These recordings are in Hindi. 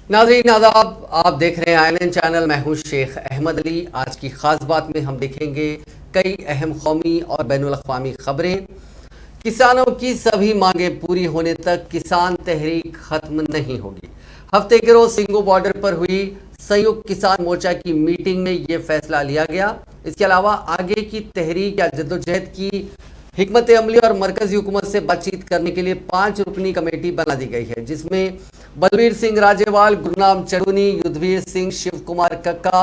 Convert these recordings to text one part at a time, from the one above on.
नाज़रीन आदाब, आप देख रहे हैं आईएनएन चैनल। मैं हूं शेख अहमद अली। आज की खास बात में हम देखेंगे कई अहम कौमी और बैनुल अक़वामी खबरें। किसानों की सभी मांगें पूरी होने तक किसान तहरीक खत्म नहीं होगी। हफ्ते के रोज सिंगू बॉर्डर पर हुई संयुक्त किसान मोर्चा की मीटिंग में ये फैसला लिया गया। इसके अलावा आगे की तहरीक या जद्दोजहद की हिकमत अमली और मरकजी हुकूमत से बातचीत करने के लिए 5 रुकनी कमेटी बना दी गई है, जिसमें बलबीर सिंह राजेवाल, गुरनाम चढ़ूनी, युद्धवीर सिंह, शिव कुमार कक्का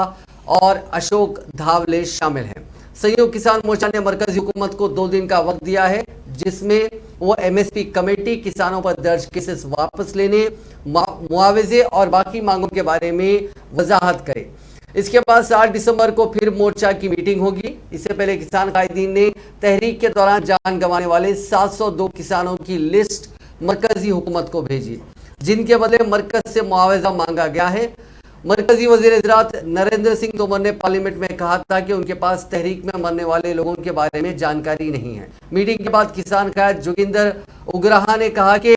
और अशोक धावले शामिल हैं। संयुक्त किसान मोर्चा ने मरकजी हुकूमत को 2 दिन का वक्त दिया है, जिसमें वो एमएसपी कमेटी, किसानों पर दर्ज केसेस वापस लेने, मुआवजे और बाकी मांगों के बारे में वजाहत करे। इसके बाद 7 दिसंबर को फिर मोर्चा की मीटिंग होगी। इससे पहले किसान कायदीन ने तहरीक के दौरान जान गंवाने वाले 702 किसानों की लिस्ट मरकजी हुकूमत को भेजी, जिनके बदले मरकज से मुआवजा मांगा गया है। मरकजी वजीर इज़रात नरेंद्र सिंह तोमर ने पार्लियामेंट में कहा था कि उनके पास तहरीक में मरने वाले लोगों के बारे में जानकारी नहीं है। मीटिंग के बाद किसान कायद जोगिंदर उग्राहा ने कहा कि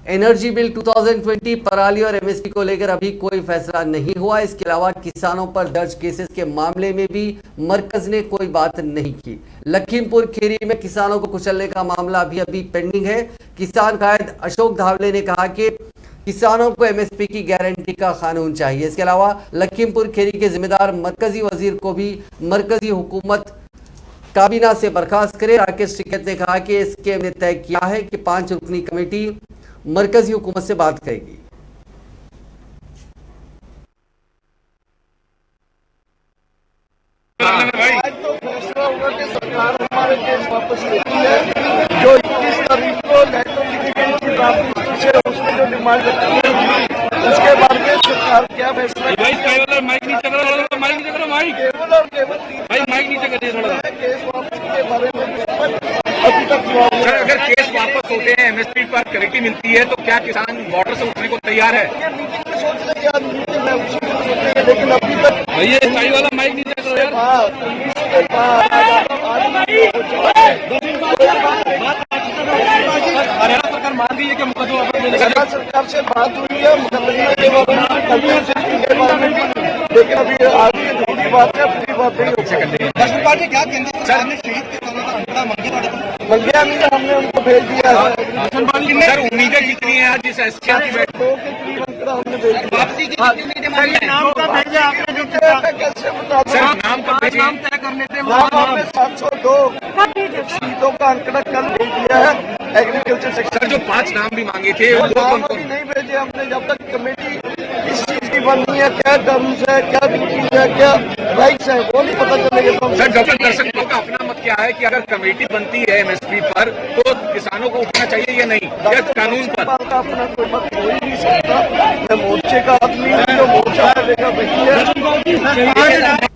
एनर्जी बिल 2020, पराली और एमएसपी को लेकर अभी कोई फैसला नहीं हुआ। इसके अलावा किसानों पर दर्ज केसेस के मामले में भी मरकज ने कोई बात नहीं की। लखीमपुर खीरी में किसानों को कुचलने का मामला अभी पेंडिंग है। किसान कायद अशोक धावले ने कहा कि किसानों को एमएसपी की गारंटी का कानून चाहिए। इसके अलावा लखीमपुर खीरी के जिम्मेदार मरकजी वजीर को भी मरकजी हुकूमत काबीना से बर्खास्त करे। राकेश टिकैत ने कहा कि इसके ने तय किया है कि 5 रुकनी कमेटी मरकजी हुकूमत से बात करेगी। आज तो फैसला होगा कि सरकार हमारे केस वापस लेती है। जो 21 तारीख को इलेक्ट्रिसिटी की प्राप्ति से उसमें जो डिमांड रखी है, उसके बारे में सरकार क्या फैसला केवल और केवल केस वापस के बारे में अभी तक सर, अगर केस वापस होते हैं, एमएसपी पर क्लैरिटी मिलती है, तो क्या किसान बॉर्डर से उठने को तैयार है? ये मीटिंग में सोच लेंगे, आज मीटिंग में उसी में सोचेंगे, लेकिन अभी तक भैया स्काई वाला माइक नीचे करो यार। हरियाणा सरकार मान रही है कि मुकदमा वापस लेने का? हरियाणा सरकार से बात हुई है मुकदमे के बारे में, के बारे में भी, लेकिन अभी आगे थोड़ी बात है, पूरी बात नहीं हो सकती। पार्टी क्या केंद्र सरकार ने शहीद किसानों का आंकड़ा मंगिया नहीं, हमने उनको भेज दिया है। सर, उम्मीदें कितनी है आज इस एसपीआर की बैठक? 2 के करीब आंकड़ा हमने भेज दिया। वापसी की कितनी डिमांड है? नाम का भेजा आपने, जो कैसे बता सर, दें? नाम का नाम तय करने थे। नाम आपने 702 शहीदों का आंकड़ा कल भेज दिया है एग्रीकल्चर सेक्टर। सर, जो 5 नाम भी मांगे थे वो वो नाम अभी नहीं भेजे हमने। जब तक कमेटी किस चीज की बननी है, क्या टर्म्स है, क्या ड्यूटीज है, क्या राइट्स है, वो नहीं पता चलेगा। सर, डॉक्टर दर्शकों का अपना मत क्या है कि अगर कमेटी बनती है एमएसपी पर, तो किसानों को उठना चाहिए या नहीं, या कानून पर? का अपना कोई मत हो ही नहीं सकता। मैं मोर्चे का आदमी हूँ, जो मोर्चा करेगा वही है।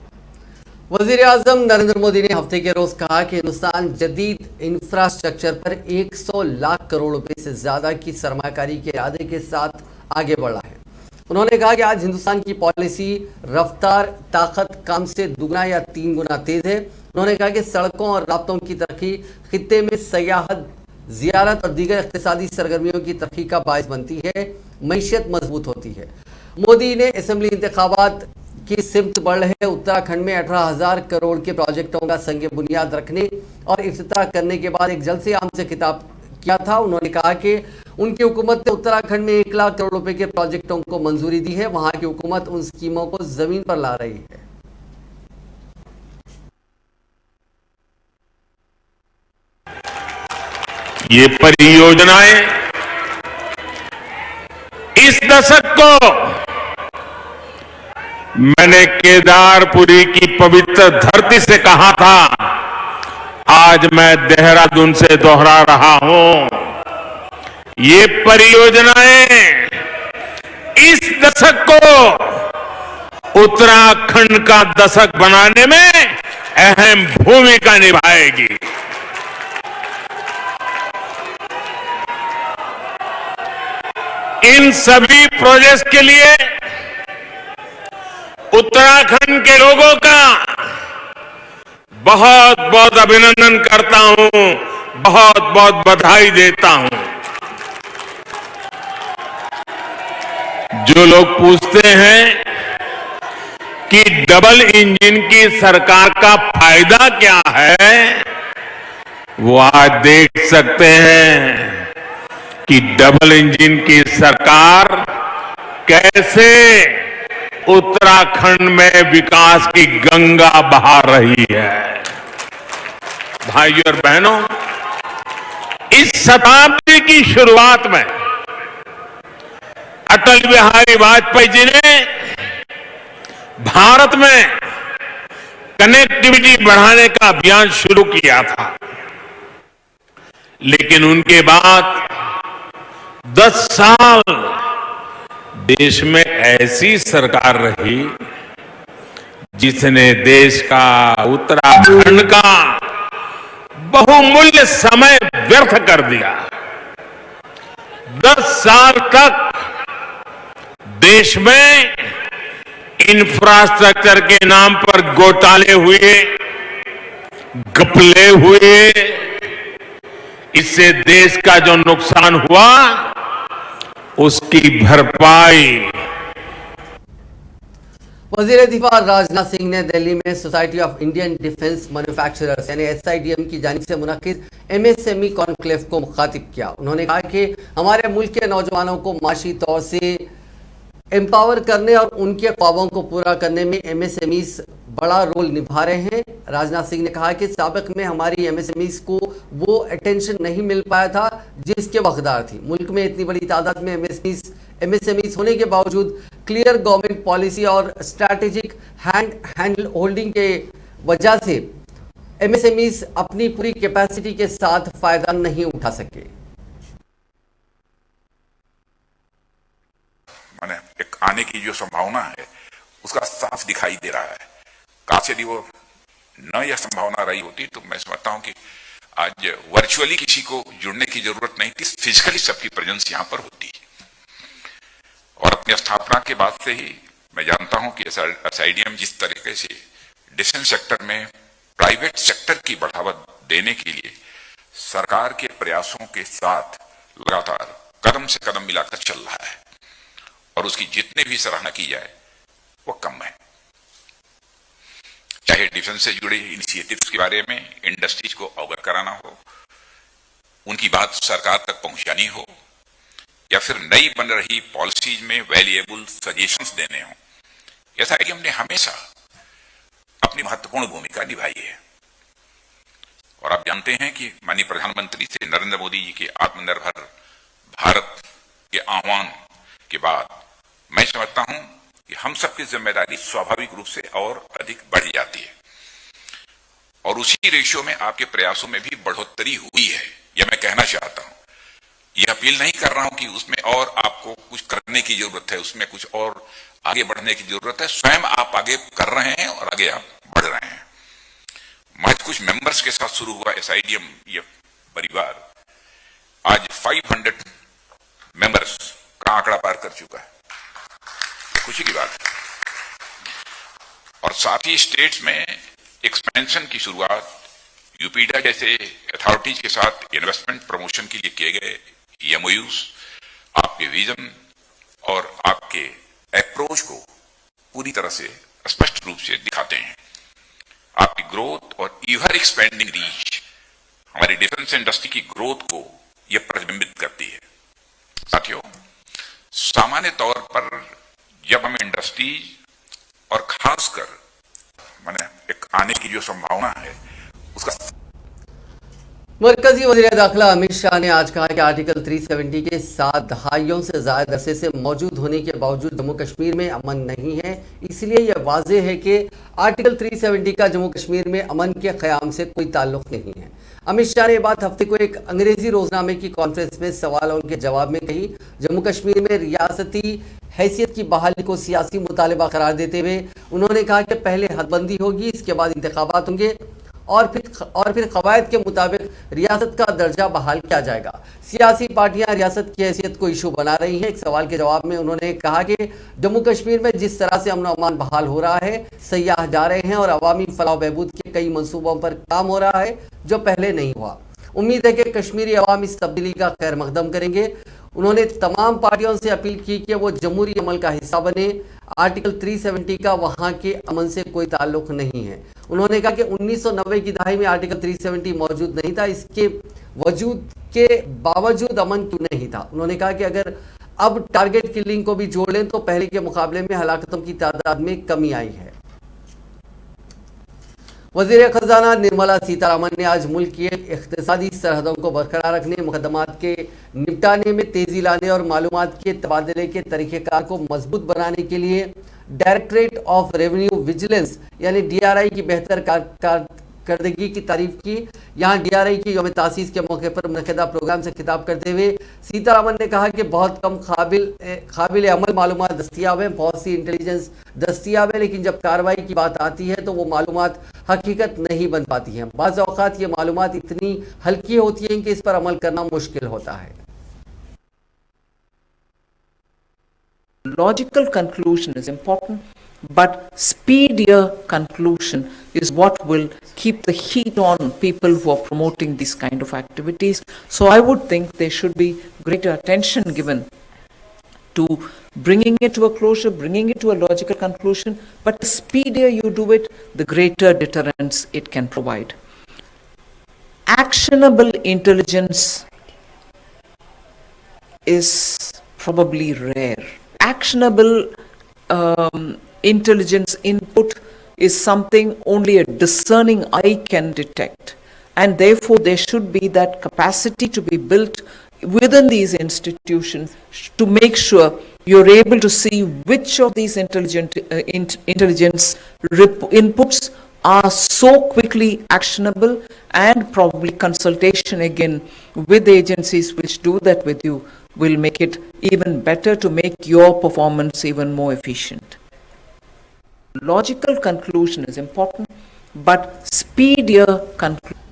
वजीर आजम नरेंद्र मोदी ने हफ्ते के रोज कहा कि हिंदुस्तान जदीद इंफ्रास्ट्रक्चर पर 100 लाख करोड़ रुपए से ज्यादा की सरमाकारी के इरादे के साथ आगे बढ़ रहा है। उन्होंने कहा कि आज हिंदुस्तान की पॉलिसी रफ्तार ताकत काम से दुगना या 3 गुना तेज है। उन्होंने कहा कि सड़कों और रास्तों की तरक्की खित्ते में सयाहत, जियारत और दीगर इक़्तिसादी सरगर्मियों की तरक्की का बायस बनती है, मईशत मजबूत होती है। मोदी ने असेंबली इंतखाबात की सिमत बढ़ रहे उत्तराखंड में 18,000 करोड़ के प्रोजेक्टों का संग बुनियाद रखने और इफ्तिताह करने के बाद एक जलसे आम से खिताब किया था। उन्होंने कहा कि उनकी हुकूमत ने उत्तराखंड में 1 लाख करोड़ रुपए के प्रोजेक्टों को मंजूरी दी है। वहां की हुकूमत उन स्कीमों को जमीन पर ला रही है। ये परियोजनाएं इस दशक को मैंने केदारपुरी की पवित्र धरती से कहा था, आज मैं देहरादून से दोहरा रहा हूं। ये परियोजनाएं इस दशक को उत्तराखंड का दशक बनाने में अहम भूमिका निभाएगी। इन सभी प्रोजेक्ट्स के लिए उत्तराखंड के लोगों का बहुत बहुत अभिनंदन करता हूं, बहुत बहुत बधाई देता हूं। जो लोग पूछते हैं कि डबल इंजन की सरकार का फायदा क्या है, वो आज देख सकते हैं कि डबल इंजन की सरकार कैसे उत्तराखंड में विकास की गंगा बहा रही है। भाइयों और बहनों, इस शताब्दी की शुरुआत में अटल बिहारी वाजपेयी जी ने भारत में कनेक्टिविटी बढ़ाने का अभियान शुरू किया था, लेकिन उनके बाद 10 साल देश में ऐसी सरकार रही जिसने देश का, उत्तराखंड का बहुमूल्य समय व्यर्थ कर दिया। 10 साल तक देश में इंफ्रास्ट्रक्चर के नाम पर घोटाले हुए, घपले हुए। इससे देश का जो नुकसान हुआ उसकी भरपाई। वजीर दिफा राजनाथ सिंह ने दिल्ली में society of Indian defence manufacturers यानी SIDM की जानिब से मुनक्किद MSME कॉन्क्लेव को मुखातिब किया। उन्होंने कहा कि हमारे मुल्क के नौजवानों को माशी तौर से एम्पावर करने और उनके ख्वाबों को पूरा करने में MSMEs बड़ा रोल निभा रहे हैं। राजनाथ सिंह ने कहा कि साबिक में हमारी MSMEs को वो अटेंशन नहीं मिल पाया था जिसके हकदार थी। मुल्क में इतनी बड़ी तादाद में MSMEs होने के बावजूद क्लियर गवर्नमेंट पॉलिसी और स्ट्रैटेजिक हैंड होल्डिंग के वजह से MSMEs अपनी पूरी कैपेसिटी के साथ फायदा नहीं उठा सके। माने एक आने की जो संभावना है उसका साफ दिखाई दे रहा है। काश यदि वो न यह संभावना रही होती तो मैं समझता हूं कि आज वर्चुअली किसी को जुड़ने की जरूरत नहीं थी, फिजिकली सबकी प्रेजेंस यहां पर होती। और अपनी स्थापना के बाद से ही मैं जानता हूं कि SIDM जिस तरीके से डिफेंस सेक्टर में प्राइवेट सेक्टर की बढ़ावा देने के लिए सरकार के प्रयासों के साथ लगातार कदम से कदम मिलाकर चल रहा है, और उसकी जितनी भी सराहना की जाए वो कम है। चाहे डिफेंस से जुड़े इनिशिएटिव्स के बारे में इंडस्ट्रीज को अवगत कराना हो, उनकी बात सरकार तक पहुंचानी हो, या फिर नई बन रही पॉलिसीज में वैल्यूएबल सजेशंस देने हो, ऐसा है कि हमने हमेशा अपनी महत्वपूर्ण भूमिका निभाई है। और आप जानते हैं कि माननीय प्रधानमंत्री से नरेंद्र मोदी जी के आत्मनिर्भर भारत के आह्वान के बाद मैं समझता हूं कि हम सबकी जिम्मेदारी स्वाभाविक रूप से और अधिक बढ़ जाती है, और उसी रेशियो में आपके प्रयासों में भी बढ़ोतरी हुई है। यह मैं कहना चाहता हूं, यह अपील नहीं कर रहा हूं कि उसमें और आपको कुछ करने की जरूरत है, उसमें कुछ और आगे बढ़ने की जरूरत है। स्वयं आप आगे कर रहे हैं और आगे आप बढ़ रहे हैं। महज कुछ मेंबर्स के साथ शुरू हुआ SIDM यह परिवार आज 500 मेंबर्स का आंकड़ा पार कर चुका है, खुशी की बात है। और साथ ही स्टेट्स में एक्सपेंशन की शुरुआत यूपीडा जैसे अथॉरिटीज के साथ इन्वेस्टमेंट प्रमोशन के लिए किए गए MOUs आपके विजन और आपके अप्रोच को पूरी तरह से स्पष्ट रूप से दिखाते हैं। आपकी ग्रोथ और ईवर एक्सपेंडिंग रीच हमारी डिफेंस इंडस्ट्री की ग्रोथ को यह प्रतिबिंबित करती है। साथियों, सामान्य तौर पर जब हम इंडस्ट्री और खासकर माने एक आने की जो संभावना है उसका मरकजी वज़ीर दाखिला अमित शाह ने आज कहा कि आर्टिकल 370 के 7 दहाइयों से ज्यादा अरसे से मौजूद होने के बावजूद जम्मू कश्मीर में अमन नहीं है। इसलिए यह वाज़ेह है कि आर्टिकल 370 का जम्मू कश्मीर में अमन के क़याम से कोई ताल्लुक नहीं है। अमित शाह ने बात हफ्ते को एक अंग्रेजी रोजनामे की कॉन्फ्रेंस में सवालों के जवाब में कही। जम्मू कश्मीर में रियासती हैसियत की बहाली को सियासी मुतालबा करार देते हुए उन्होंने कहा कि पहले हदबंदी होगी, इसके बाद इंतखाबात होंगे और फिर कवायद के मुताबिक रियासत का दर्जा बहाल किया जाएगा। सियासी पार्टियां रियासत की हैसियत को इशू बना रही हैं। एक सवाल के जवाब में उन्होंने कहा कि जम्मू कश्मीर में जिस तरह से अमन और अमान बहाल हो रहा है, सयाह जा रहे हैं और अवामी फलाह बहबूद के कई मंसूबों पर काम हो रहा है जो पहले नहीं हुआ। उम्मीद है कि कश्मीरी अवाम इस तब्दीली का खैर मकदम करेंगे। उन्होंने तमाम पार्टियों से अपील की कि वो जमहूरी अमल का हिस्सा बने। आर्टिकल 370 का वहां के अमन से कोई ताल्लुक नहीं है। उन्होंने कहा कि 1990 की दहाई में आर्टिकल 370 मौजूद नहीं था, इसके वजूद के बावजूद अमन क्यों नहीं था। उन्होंने कहा कि अगर अब टारगेट किलिंग को भी जोड़ लें तो पहले के मुकाबले में हलाकतों की तादाद में कमी आई है। वज़ीर खजाना निर्मला सीतारमण ने आज मुल्क की इक़्तिसादी सरहदों को बरकरार रखने, मुकदमात के निपटाने में तेजी लाने और मालूमात के तबादले के तरीक़ेकार को मजबूत बनाने के लिए डायरेक्टरेट ऑफ रेवेन्यू विजिलेंस यानी DRI की बेहतर कारकर्दगी की तारीफ की। यहाँ DRI की यौम तासीस के मौके पर मुनक़दा प्रोग्राम से खिताब करते हुए सीतारमण ने कहा कि बहुत कम काबिल अमल मालूमात दस्तियाब हैं, बहुत सी इंटेलिजेंस दस्तियाब है, लेकिन जब कार्रवाई की बात आती है तो वो मालूमात हकीकत नहीं बन पाती हैं। बाज़ औक़ात ये मालूमात इतनी हल्की होती हैं कि इस पर अमल करना मुश्किल होता है। Logical conclusion is important, but speedier conclusion is what will keep the heat on people who are promoting these kind of activities. So I would think there should be greater attention given to bringing it to a closure, bringing it to a logical conclusion, but the speedier you do it, the greater deterrence it can provide. Actionable intelligence is probably rare. Actionable intelligence input is something only a discerning eye can detect, and therefore there should be that capacity to be built within these institutions to make sure you're able to see which of these intelligence inputs are so quickly actionable, and probably consultation again with agencies which do that with you will make it even better to make your performance even more efficient. Logical conclusion is important, but speedier conclusion.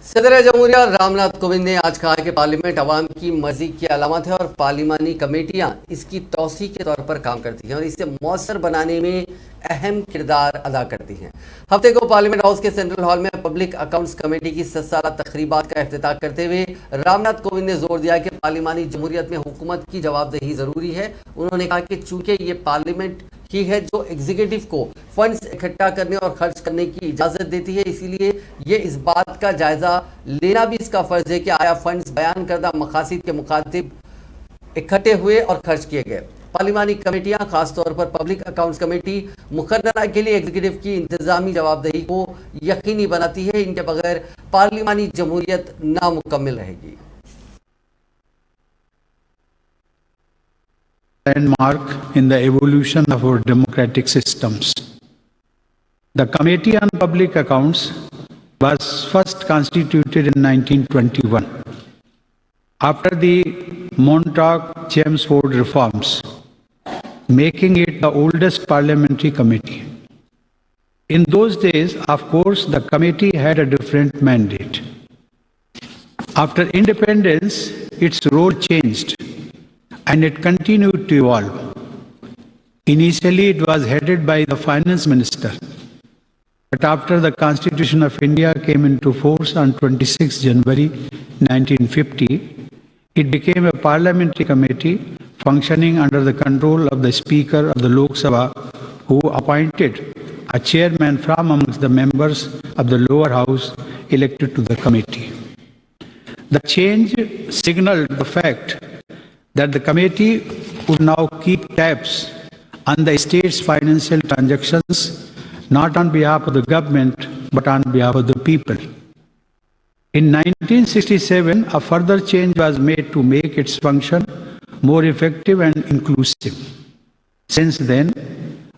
सदर जमहूरिया रामनाथ कोविंद ने आज कहा कि पार्लियामेंट अवाम की मर्जी की अलामत है और पार्लिमानी कमेटियां इसकी तौसी के तौर पर काम करती हैं और इसे मौसर बनाने में अहम किरदार अदा करती हैं। हफ्ते को पार्लियामेंट हाउस के सेंट्रल हॉल में पब्लिक अकाउंट्स कमेटी की 7 साला तकरीबात का इफ्तिताह करते हुए रामनाथ कोविंद ने जोर दिया कि पार्लिमानी जमहूरियत में हुकूमत की जवाबदेही ज़रूरी है। उन्होंने कहा कि चूँकि ये पार्लियामेंट ही है जो एग्जीक्यूटिव को फंड्स इकट्ठा करने और खर्च करने की इजाज़त देती है, इसीलिए ये इस बात का जायज़ा लेना भी इसका फ़र्ज़ है कि आया फंड्स बयान करदा मकासद के मुखातिब इकट्ठे हुए और खर्च किए गए। पार्लिमानी कमेटियां खासतौर पर पब्लिक अकाउंट्स कमेटी मुकर्ररा के लिए एग्जीक्यूटिव की इंतजामी जवाबदेही को यकीनी बनाती है। इनके बगैर पार्लिमानी जमहूरियत नामुकम्मल रहेगी। Landmark in the evolution of our democratic systems. The Committee on Public Accounts was first constituted in 1921 after the Montauk-Chelmsford reforms, making it the oldest parliamentary committee. In those days, of course, the committee had a different mandate. After independence, its role changed and it continued to evolve. Initially, it was headed by the finance minister, but after the Constitution of India came into force on 26 January 1950, it became a parliamentary committee functioning under the control of the Speaker of the Lok Sabha, who appointed a chairman from amongst the members of the lower house elected to the committee. The change signaled the fact that the committee would now keep tabs on the state's financial transactions, not on behalf of the government, but on behalf of the people. In 1967, a further change was made to make its function more effective and inclusive. Since then,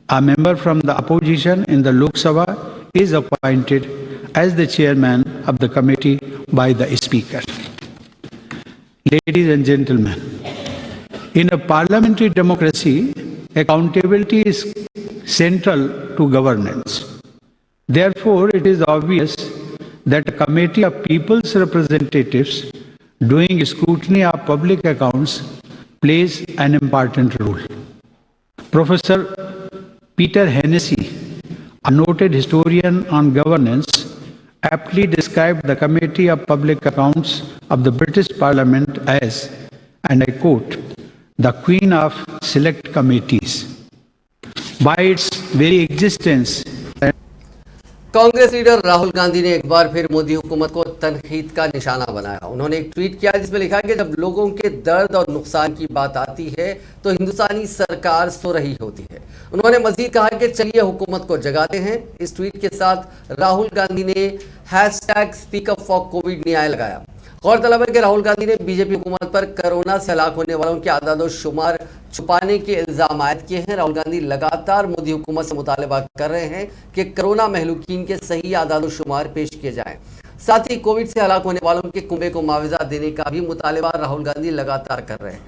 a member from the opposition in the Lok Sabha is appointed as the chairman of the committee by the Speaker. Ladies and gentlemen, in a parliamentary democracy, accountability is central to governance. Therefore, it is obvious that a committee of people's representatives doing scrutiny of public accounts plays an important role. Professor Peter Hennessy, a noted historian on governance, aptly described the Committee of Public Accounts of the British Parliament as, and I quote, the Queen of Select Committees. By its very existence, Congress leader Rahul Gandhi ने एक बार फिर मोदी हुकूमत को तनकीद का निशाना बनाया। उन्होंने एक ट्वीट किया जिसमें लिखा कि जब लोगों के दर्द और नुकसान की बात आती है तो हिंदुस्तानी सरकार सो रही होती है। उन्होंने मजीद कहा कि चलिए हुकूमत को जगाते हैं। इस ट्वीट के साथ राहुल गांधी ने #SpeakUpForCovid न्याय लगाया। गौरतलब है कि राहुल गांधी ने बीजेपी हुकूमत पर कोरोना से हलाक होने वालों के आदाद-ओ-शुमार छुपाने के इल्जाम आयद किए हैं। राहुल गांधी लगातार मोदी हुकूमत से मुतालबा कर रहे हैं कि कोरोना महलूकीन के सही आदाद-ओ-शुमार पेश किए जाएं। साथ ही कोविड से हलाक होने वालों के कुंबे को मुआवजा देने का भी मुतालबा राहुल गांधी लगातार कर रहे हैं।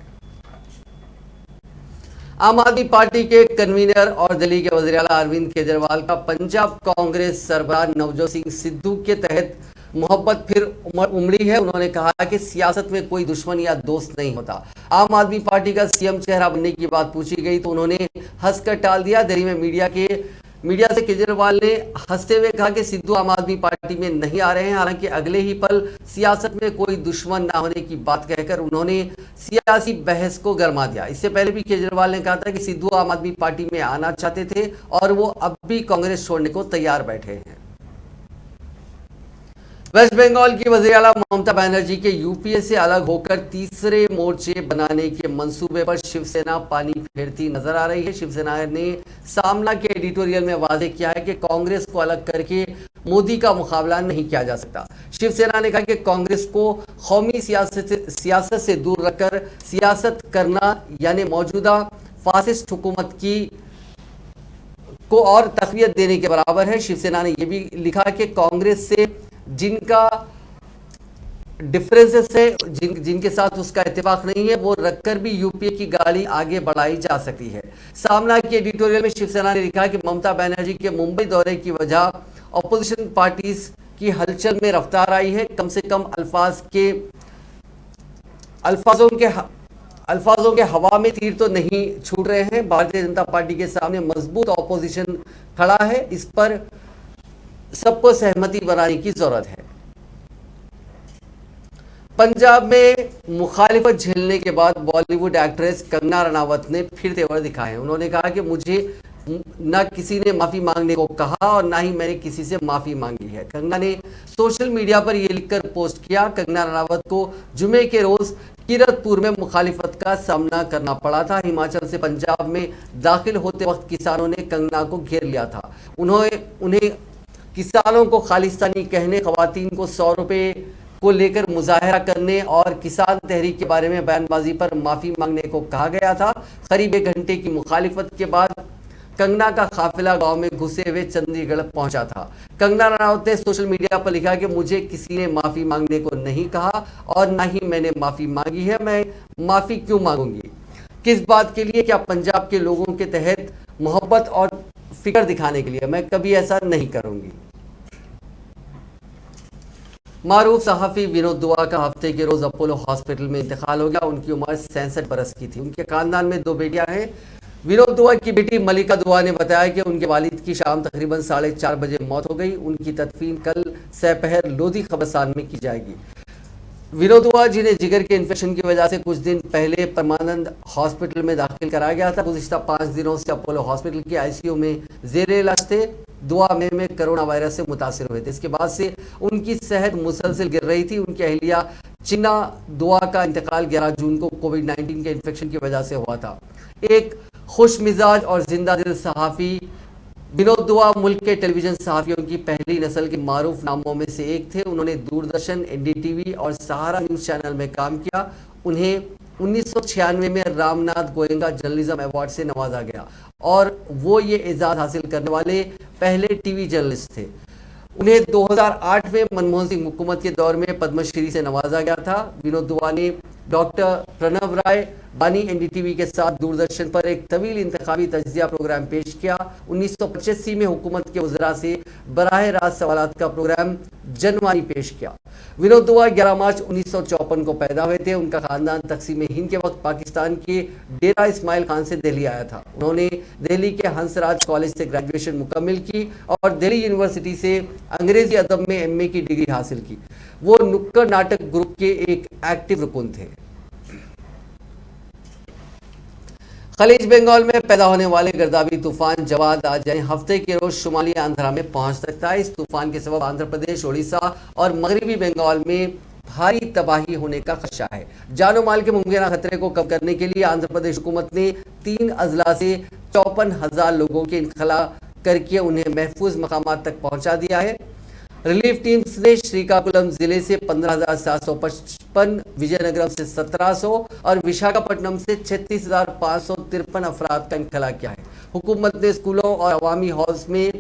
आम आदमी पार्टी के कन्वीनर और दिल्ली के वज़ीर आला अरविंद केजरीवाल का पंजाब कांग्रेस सरबराह नवजोत सिंह सिद्धू के तहत मोहब्बत फिर उमड़ी है। उन्होंने कहा कि सियासत में कोई दुश्मन या दोस्त नहीं होता। आम आदमी पार्टी का सीएम चेहरा बनने की बात पूछी गई तो उन्होंने हंसकर टाल दिया। दिल्ली में मीडिया से केजरीवाल ने हंसते हुए कहा कि सिद्धू आम आदमी पार्टी में नहीं आ रहे हैं। हालांकि अगले ही पल सियासत में कोई दुश्मन ना होने की बात कहकर उन्होंने सियासी बहस को गरमा दिया। इससे पहले भी केजरीवाल ने कहा था कि सिद्धू आम आदमी पार्टी में आना चाहते थे और वो अब भी कांग्रेस छोड़ने को तैयार बैठे हैं। वेस्ट बंगाल की वज़ीर आला ममता बनर्जी के यूपीए से अलग होकर तीसरे मोर्चे बनाने के मंसूबे पर शिवसेना पानी फेरती नजर आ रही है। शिवसेना ने सामना के एडिटोरियल में वाजे किया है कि कांग्रेस को अलग करके मोदी का मुकाबला नहीं किया जा सकता। शिवसेना ने कहा कि कांग्रेस को कौमी सियासत से दूर रखकर सियासत करना यानी मौजूदा फासिस्ट हुकूमत को और तक़वियत देने के बराबर है। शिवसेना ने यह भी लिखा कि कांग्रेस से जिनका डिफरेंसेस है, जिनके साथ उसका इत्तेफाक नहीं है, वो रखकर भी यूपीए की गाड़ी आगे बढ़ाई जा सकती है। सामना के एडिटोरियल में शिवसेना ने लिखा कि ममता बनर्जी के मुंबई दौरे की वजह अपोजिशन पार्टीज की हलचल में रफ्तार आई है। कम से कम अल्फाजों के हवा में तीर तो नहीं छूट रहे हैं। भारतीय जनता पार्टी के सामने मजबूत अपोजिशन खड़ा है। इस पर सबको सहमति बनाने की जरूरत है। पंजाब में मुखालिफत झेलने के बाद बॉलीवुड एक्ट्रेस कंगना रनावत ने फिर तेवर दिखाए। उन्होंने कहा कि मुझे न किसी ने माफी मांगने को कहा और ना ही मैंने किसी से माफी मांगी है। कंगना ने सोशल मीडिया पर यह लिखकर पोस्ट किया। कंगना रनावत को जुमे के रोज कीरतपुर में मुखालिफत का सामना करना पड़ा था। हिमाचल से पंजाब में दाखिल होते वक्त किसानों ने कंगना को घेर लिया था। उन्हें किसानों को खालिस्तानी कहने, खवातीन को 100 रुपए को लेकर मुजाहरा करने और किसान तहरीक के बारे में बयानबाजी पर माफी मांगने को कहा गया था। करीब 1 घंटे की मुखालिफत के बाद कंगना का काफिला गांव में घुसे हुए चंडीगढ़ पहुंचा था। कंगना रनावत ने सोशल मीडिया पर लिखा कि मुझे किसी ने माफी मांगने को नहीं कहा और ना ही मैंने माफी मांगी है। मैं माफी क्यों मांगूंगी? किस बात के लिए? क्या पंजाब के लोगों के तहत मोहब्बत और फिक्र दिखाने के लिए? मैं कभी ऐसा नहीं करूंगी। मारूफ सहाफ़ी विनोद दुआ का हफ्ते के रोज अपोलो हॉस्पिटल में इंतकाल हो गया। उनकी उम्र 66 बरस की थी। उनके खानदान में 2 बेटियां हैं। विनोद दुआ की बेटी मलिका दुआ ने बताया कि उनके वालिद की शाम तकरीबन 4:30 बजे मौत हो गई। उनकी तदफीन कल सपहर लोधी कब्रिस्तान में की जाएगी। विनोद दुआ जिन्हें जिगर के इन्फेक्शन की वजह से कुछ दिन पहले परमानंद हॉस्पिटल में दाखिल कराया गया था, गुज़िश्ता 5 दिनों से अपोलो हॉस्पिटल के आईसीयू में जेर इलाज थे। दुआ में कोरोना वायरस से मुतासिर हुए थे। इसके बाद से उनकी सेहत मुसलसल गिर रही थी। उनकी अहलिया चिन्ना दुआ का इंतकाल 11 जून को कोविड-19 के इन्फेक्शन की वजह से हुआ था। एक खुश मिजाज और जिंदा दिल सहाफ़ी विनोद दुआ मुल्क के टेलीविजन सहाफ़ियों की पहली नस्ल के मारूफ नामों में से एक थे। उन्होंने दूरदर्शन, एनडीटीवी और सहारा न्यूज़ चैनल में काम किया। उन्हें 1996 में रामनाथ गोयंका जर्नलिज्म अवार्ड से नवाजा गया और वो ये एजाज़ हासिल करने वाले पहले टीवी जर्नलिस्ट थे। उन्हें 2008 में मनमोहन सिंह हुकूमत के दौर में पद्मश्री से नवाजा गया था। विनोद दुआ ने डॉक्टर प्रणव राय, बानी एनडीटीवी के साथ दूरदर्शन पर एक तवील इंतखाबी तज्जिया प्रोग्राम पेश किया। 1985 में हुकूमत के वज़रा से बराह रास्त सवालात का प्रोग्राम जनवानी पेश किया। विनोद दुआ 11 मार्च 1954 को पैदा हुए थे। उनका खानदान तकसीम हिंद के वक्त पाकिस्तान के डेरा इस्माइल खान से दिल्ली आया था। उन्होंने दिल्ली के हंसराज कॉलेज से ग्रेजुएशन मुकम्मिल की और दिल्ली यूनिवर्सिटी से अंग्रेजी अदब में एमए की डिग्री हासिल की। वो नुक्कड़ नाटक ग्रुप के एक एक्टिव रुकन थे। खलीज बंगाल में पैदा होने वाले गर्दावी तूफान जवाद आज यानी हफ्ते के रोज शुमाली आंध्रा में पहुंच सकता है। इस तूफान के सबब आंध्र प्रदेश, उड़ीसा और मगरबी बंगाल में भारी तबाही होने का खदशा है। जानो माल के मुमकिन खतरे को कम करने के लिए आंध्र प्रदेश हुकूमत ने 3 अजला से 54,000 लोगों के इंखला करके उन्हें महफूज मकामात तक पहुंचा दिया है। रिलीफ टीम्स ने श्रीकाकुलम जिले से 15,755, विजयनगरम से 1,700 और विशाखापट्टनम से 36,553 अफराद का इंखला किया है। हुकूमत ने स्कूलों और अवामी हॉल्स में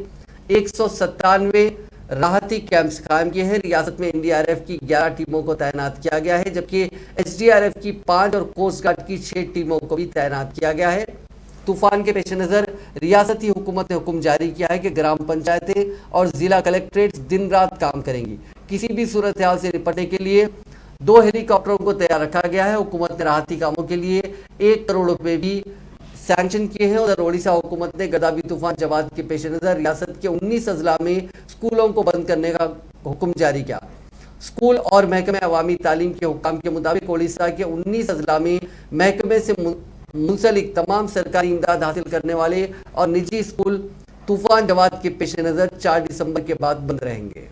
197 राहती कैंप्स कायम किए हैं। रियासत में एनडीआरएफ की 11 टीमों को तैनात किया गया है, जबकि एसडीआरएफ की 5 और कोस्ट गार्ड की 6 टीमों को भी तैनात किया गया है। तूफान के पेश नज़र रियासती हुकूमत ने हुक्म जारी किया है कि ग्राम पंचायतें और जिला कलेक्ट्रेट दिन रात काम करेंगी। किसी भी सूरत हाल से निपटने के लिए 2 हेलीकॉप्टरों को तैयार रखा गया है। हुकूमत ने राहती कामों के लिए 1 करोड़ रुपए भी सैंक्शन किए हैं। उधर ओडिशा हुकूमत ने गर्दावी तूफान जवाद के पेश नज़र रियासत के 19 अजला में स्कूलों को बंद करने का हुक्म जारी किया। स्कूल और महकमे अवामी तालीम के हुक्म के मुताबिक ओडिशा के 19 अजला में महकमे से मुंसलिक तमाम सरकारी इमदाद हासिल करने वाले और निजी स्कूल तूफान जवाद के पेश नज़र 4 दिसंबर के बाद बंद रहेंगे।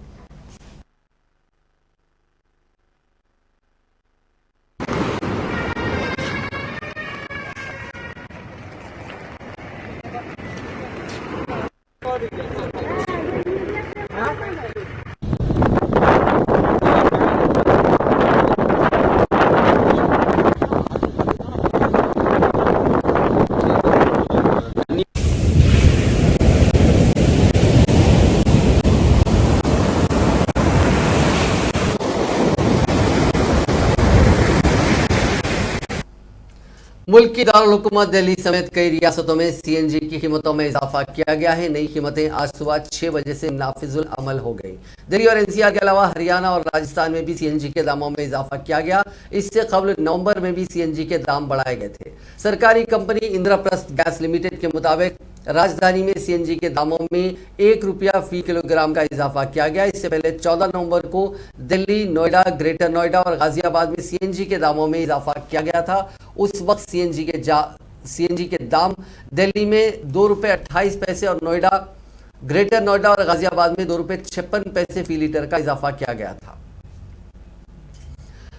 मुल्क की दारुल हुकूमत दिल्ली समेत कई रियासतों में सीएनजी की कीमतों में इजाफा किया गया है। नई कीमतें आज सुबह 6 बजे से नाफिजुल अमल हो गई। दिल्ली और एनसीआर के अलावा हरियाणा और राजस्थान में भी सीएनजी के दामों में इजाफा किया गया। इससे कबल नवंबर में भी सीएनजी के दाम बढ़ाए गए थे। सरकारी कंपनी इंद्रप्रस्थ गैस लिमिटेड के मुताबिक राजधानी में सीएनजी के दामों में 1 रुपया फी किलोग्राम का इजाफा किया गया। इससे पहले 14 नवंबर को दिल्ली, नोएडा, ग्रेटर नोएडा और गाजियाबाद में सीएनजी के दामों में इजाफा किया गया था। उस वक्त सीएनजी के दाम दिल्ली में 2 रुपये 28 पैसे और नोएडा, ग्रेटर नोएडा और गाजियाबाद में 2 रुपये 56 पैसे फी लीटर का इजाफा किया गया था।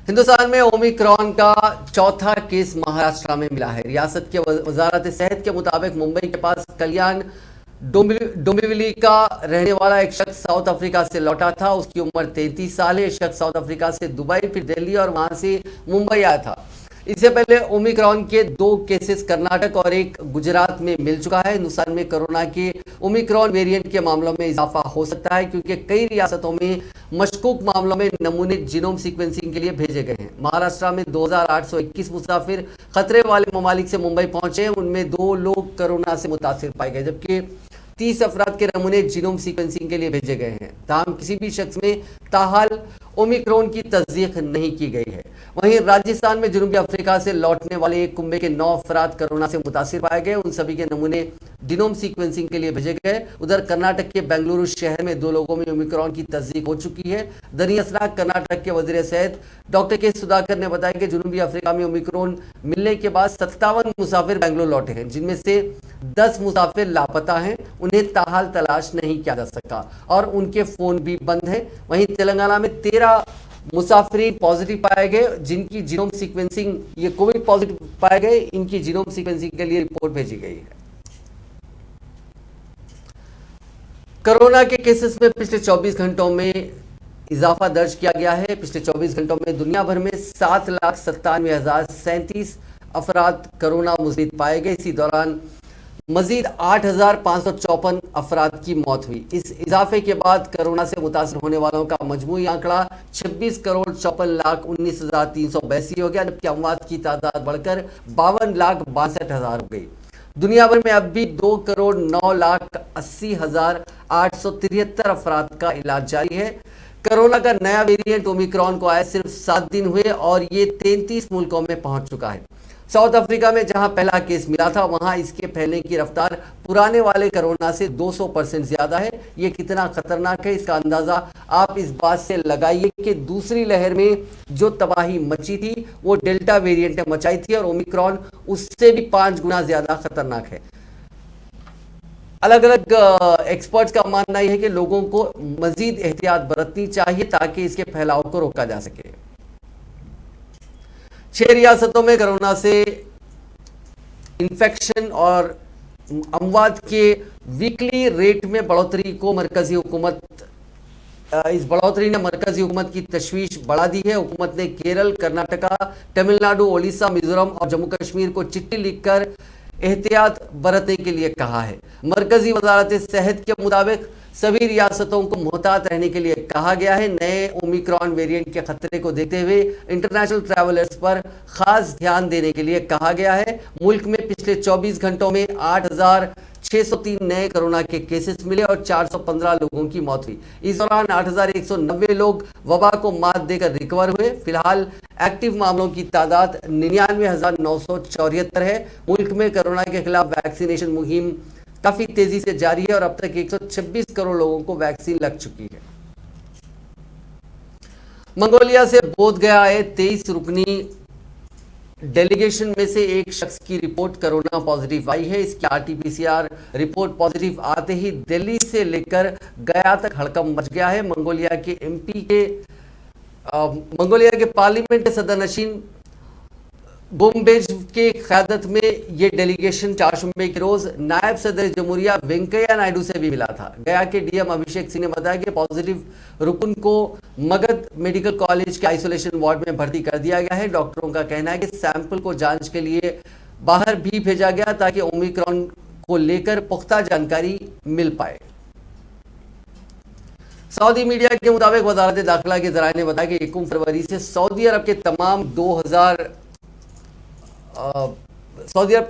हिंदुस्तान में ओमिक्रॉन का चौथा केस महाराष्ट्र में मिला है। रियासत के वजारत सेहत के मुताबिक मुंबई के पास कल्याण डोंबिवली का रहने वाला एक शख्स साउथ अफ्रीका से लौटा था। उसकी उम्र 33 साल है। शख्स साउथ अफ्रीका से दुबई, फिर दिल्ली और वहां से मुंबई आया था। इससे पहले ओमिक्रॉन के 2 केसेस कर्नाटक और 1 गुजरात में मिल चुका है। हिंदुस्तान में कोरोना के ओमिक्रॉन वेरिएंट के मामलों में इजाफा हो सकता है, क्योंकि कई रियासतों में मशकूक मामलों में नमूने जीनोम सीक्वेंसिंग के लिए भेजे गए हैं। महाराष्ट्र में 2821 मुसाफिर खतरे वाले ममालिक से मुंबई पहुंचे। उनमें 2 लोग कोरोना से मुतासिर पाए गए, जबकि 30 अफराद के नमूने जीनोम सीक्वेंसिंग के लिए भेजे गए हैं। ताहम किसी भी शख्स में ताहाल ओमिक्रॉन की तस्दीक नहीं की गई है। वहीं राजस्थान में जनूबी अफ्रीका से लौटने वाले एक कुंबे के 9 अफराद कोरोना से मुतासिर पाए गए। उन सभी के नमूने जीनोम सीक्वेंसिंग के लिए भेजे गए। उधर कर्नाटक के बेंगलुरु शहर में 2 लोगों में ओमिक्रॉन की तस्दीक हो चुकी है। दरअसल असनाक कर्नाटक के वजीर सेहत डॉक्टर के सुधाकर ने बताया कि जनूबी अफ्रीका में ओमिक्रॉन मिलने के बाद 57 मुसाफिर बेंगलुरु लौटे हैं, जिनमें से 10 मुसाफिर लापता हैं। उन्हें ताहाल तलाश नहीं किया जा सका और उनके फोन भी बंद है। वहीं तेलंगाना में 13 मुसाफिर पॉजिटिव पाए गए, जिनकी जीनोम सीक्वेंसिंग, ये कोविड पॉजिटिव पाए गए, इनकी जीनोम सीक्वेंसिंग के लिए रिपोर्ट भेजी गई है। कोरोना के केसेस में पिछले 24 घंटों में इजाफा दर्ज किया गया है। पिछले 24 घंटों में दुनिया भर में 7,97,037 अफराद कोरोना मुज़ीद पाए गए। इसी दौरान मजीद 8,554 अफराद की मौत हुई। इस इजाफे के बाद कोरोना से मुतासर होने वालों का मजमूई आंकड़ा 26,54,19,382 हो गया, जबकि अमवात की तादाद बढ़कर 52,62,000 हो गई। दुनिया भर में अब भी 2,09,80,873 अफराद का इलाज जारी है। कोरोना का नया वेरिएंट ओमिक्रॉन को आए सिर्फ 7 दिन हुए और ये 33 मुल्कों में पहुंच चुका है। साउथ अफ्रीका में जहां पहला केस मिला था, वहां इसके फैलने की रफ्तार पुराने वाले कोरोना से 200% ज्यादा है। ये कितना खतरनाक है, इसका अंदाजा आप इस बात से लगाइए कि दूसरी लहर में जो तबाही मची थी वो डेल्टा वेरिएंट ने मचाई थी और ओमिक्रॉन उससे भी 5 गुना ज्यादा खतरनाक है। अलग अलग एक्सपर्ट्स का मानना यह है कि लोगों को मजीद एहतियात बरतनी चाहिए ताकि इसके फैलाव को रोका जा सके। 6 रियासतों में कोरोना से इन्फेक्शन और अमवात के वीकली रेट में बढ़ोतरी को मरकजी हुकूमत इस बढ़ोतरी ने मरकजी हुकूमत की तशवीश बढ़ा दी है। हुकूमत ने केरल, कर्नाटका, तमिलनाडु, ओडिशा, मिजोरम और जम्मू कश्मीर को चिट्ठी लिखकर एहतियात बरतने के लिए कहा है। मरकजी वजारत सेहत के मुताबिक सभी रियासतों को मोहतात रहने के लिए कहा गया है। नए ओमिक्रॉन वेरिएंट के खतरे को देखते हुए इंटरनेशनल ट्रैवलर्स पर खास ध्यान देने के लिए कहा गया है। मुल्क में पिछले 24 घंटों में 8,603 नए कोरोना के केसेस मिले और 415 लोगों की मौत हुई। इस दौरान 8,190 लोग वबा को मात देकर रिकवर हुए। फिलहाल एक्टिव मामलों की तादाद 99,974 है। मुल्क में कोरोना के खिलाफ वैक्सीनेशन मुहिम काफी तेजी से जारी है और अब तक 126 करोड़ लोगों को वैक्सीन लग चुकी है। मंगोलिया से बोध गया आए 23 रुकनी डेलीगेशन में से एक शख्स की रिपोर्ट कोरोना पॉजिटिव आई है। इसकी आरटी-पीसीआर रिपोर्ट पॉजिटिव आते ही दिल्ली से लेकर गया तक हड़कंप मच गया है। मंगोलिया के पार्लियामेंट के सदरनशीन बोम्बेज के क़यादत में ये डेलीगेशन चारशंबे के रोज नायब सदर जमहूरिया वेंकैया नायडू से भी मिला था। गया के डीएम अभिषेक सिंह ने बताया कि पॉजिटिव रुकन को मगध मेडिकल कॉलेज के आइसोलेशन वार्ड में भर्ती कर दिया गया है। डॉक्टरों का कहना है कि सैंपल को जांच के लिए बाहर भी भेजा गया ताकि ओमिक्रॉन को लेकर पुख्ता जानकारी मिल पाए। सऊदी मीडिया के मुताबिक वजारत दाखिला के जराये ने बताया कि 1 फरवरी से सऊदी अरब के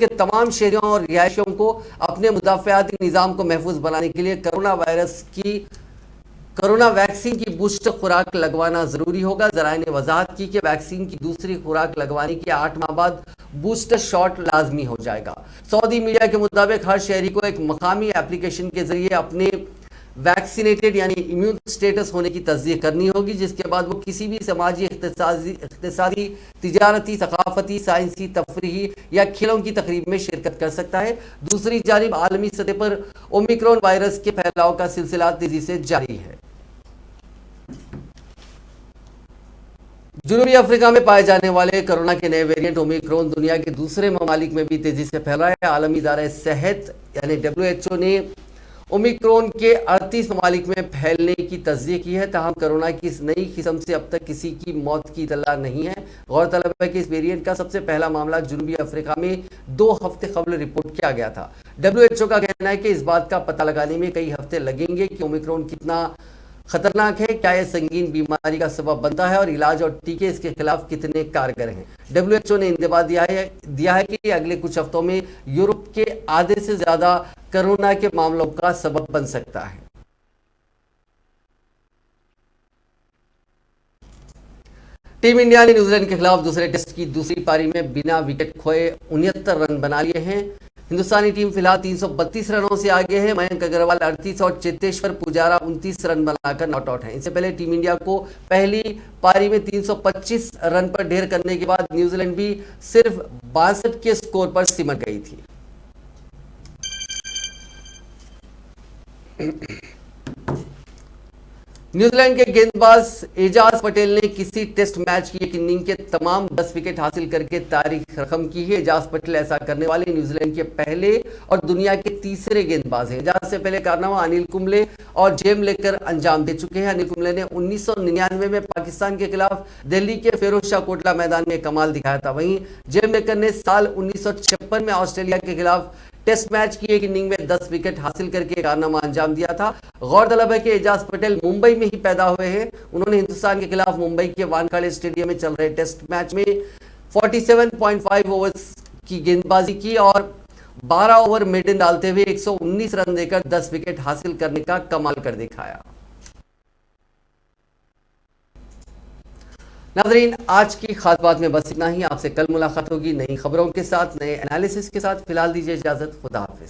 तमाम शहरियों और रिहायशियों को अपने मुदाफ़ाती निज़ाम को महफूज बनाने के लिए कोरोना वैक्सीन की बूस्टर खुराक लगवाना जरूरी होगा। जराये ने वजाहत की कि वैक्सीन की दूसरी खुराक लगवाने के 8 माह बाद बूस्टर शॉट लाजमी हो जाएगा। सऊदी मीडिया के मुताबिक हर शहरी को एक मकामी एप्लीकेशन के जरिए अपने वैक्सीनेटेड यानी इम्यून स्टेटस होने की तस्दीक करनी होगी, जिसके बाद वो किसी भी समाजी, इख्तिसादी, तिजारती, सकाफती, साइंसी, तफरीही या खेलों की तकरीब में शिरकत कर सकता है। दूसरी जानिब आलमी सतह पर ओमिक्रॉन वायरस के फैलाव का सिलसिला तेजी से जारी है। जनूबी अफ्रीका में पाए जाने वाले कोरोना के नए वेरिएंट ओमिक्रॉन दुनिया के दूसरे ममालिक में भी तेजी से फैल रहा है। आलमी इदारा सेहत यानी WHO ने ओमिक्रॉन के 38 ममालिक में फैलने की तस्दीक की है। ताहम कोरोना की इस नई किस्म से अब तक किसी की मौत की इतला नहीं है। गौरतलब है कि इस वेरिएंट का सबसे पहला मामला जनूबी अफ्रीका में 2 हफ्ते कबल रिपोर्ट किया गया था। WHO का कहना है कि इस बात का पता लगाने में कई हफ्ते लगेंगे कि ओमिक्रॉन कितना खतरनाक है, क्या यह संगीन बीमारी का सबब बनता है और इलाज और टीके इसके खिलाफ कितने कारगर हैं। WHO ने इंतबाह दिया है कि अगले कुछ हफ्तों में यूरोप के आधे से ज्यादा कोरोना के मामलों का सबब बन सकता है। टीम इंडिया ने न्यूजीलैंड के खिलाफ दूसरे टेस्ट की दूसरी पारी में बिना विकेट खोए 69 रन बना लिए हैं। हिंदुस्तानी टीम फिलहाल 332 रनों से आगे है। मयंक अग्रवाल 38 और चेतेश्वर पुजारा 29 रन बनाकर नॉट आउट है। इससे पहले टीम इंडिया को पहली पारी में 325 रन पर ढेर करने के बाद न्यूजीलैंड भी सिर्फ 62 के स्कोर पर सिमट गई थी। न्यूजीलैंड के गेंदबाज एजाज पटेल ने किसी टेस्ट मैच की एक इनिंग के तमाम 10 विकेट हासिल करके तारीख रकम की है। एजाज पटेल ऐसा करने वाले न्यूजीलैंड के पहले और दुनिया के तीसरे गेंदबाज हैं। एजाज से पहले कारनामा अनिल कुंबले और जेम लेकर अंजाम दे चुके हैं। अनिल कुंबले ने 1999 में पाकिस्तान के खिलाफ दिल्ली के फिरोजशाह कोटला मैदान में कमाल दिखाया था। वहीं जेम लेकर ने साल 1956 में ऑस्ट्रेलिया के खिलाफ टेस्ट मैच की एक इनिंग में 10 विकेट हासिल करके कारनामा अंजाम दिया था। गौरतलब है कि एजाज पटेल मुंबई में ही पैदा हुए हैं। उन्होंने हिंदुस्तान के खिलाफ मुंबई के वानखेड़े स्टेडियम में चल रहे टेस्ट मैच में 47.5 ओवर्स की गेंदबाजी की और 12 ओवर मेडन डालते हुए 119 रन देकर 10 विकेट हासिल करने का कमाल कर दिखाया। नाजरीन, आज की खास बात में बस इतना ही। आपसे कल मुलाकात होगी नई खबरों के साथ, नए एनालिसिस के साथ। फिलहाल दीजिए इजाजत। खुदा हाफिज।